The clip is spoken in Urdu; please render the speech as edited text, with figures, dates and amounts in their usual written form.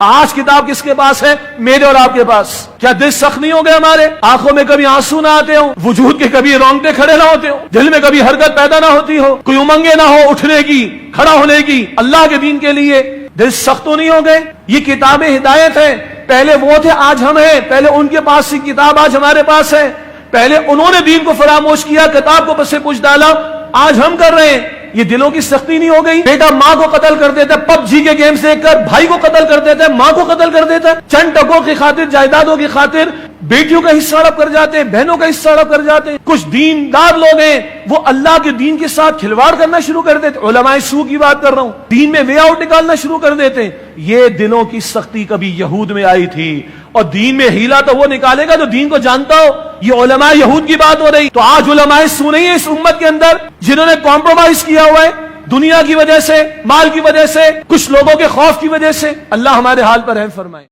آج کتاب کس کے پاس ہے؟ میرے اور آپ کے پاس۔ کیا دل سخت نہیں ہو گئے ہمارے؟ آنکھوں میں کبھی آنسو نہ آتے ہوں، وجود کے کبھی رونگٹے کھڑے نہ ہوتے ہوں، دل میں کبھی حرکت پیدا نہ ہوتی ہو، کوئی امنگیں نہ ہو اٹھنے کی، کھڑا ہونے کی، اللہ کے دین کے لیے؟ دل سخت تو نہیں ہو گئے؟ یہ کتاب ہدایت ہے، پہلے وہ تھے آج ہم ہیں، پہلے ان کے پاس سی کتاب آج ہمارے پاس ہے، پہلے انہوں نے دین کو فراموش کیا، کتاب کو پس پوچھ ڈالا، آج ہم کر رہے ہیں۔ یہ دلوں کی سختی نہیں ہو گئی؟ بیٹا ماں کو قتل کر دیتا ہے، پب جی کے گیمز دیکھ کر، بھائی کو قتل کر دیتا ہے، ماں کو قتل کر دیتا ہے، چند ٹکوں کی خاطر، جائیدادوں کی خاطر بیٹیوں کا حصہ ہڑپ کر جاتے ہیں، بہنوں کا حصہ ہڑپ کر جاتے ہیں۔ کچھ دیندار لوگ ہیں وہ اللہ کے دین کے ساتھ کھلواڑ کرنا شروع کر دیتے، علماء سو کی بات کر رہا ہوں، دین میں وے آؤٹ نکالنا شروع کر دیتے ہیں۔ یہ دلوں کی سختی کبھی یہود میں آئی تھی، اور دین میں ہیلا تو وہ نکالے گا جو دین کو جانتا ہو۔ یہ علماء یہود کی بات ہو رہی، تو آج علماء سو نہیں ہے اس امت کے اندر جنہوں نے کمپرومائز کیا ہوا ہے دنیا کی وجہ سے، مال کی وجہ سے، کچھ لوگوں کے خوف کی وجہ سے۔ اللہ ہمارے حال پر رحم فرمائے۔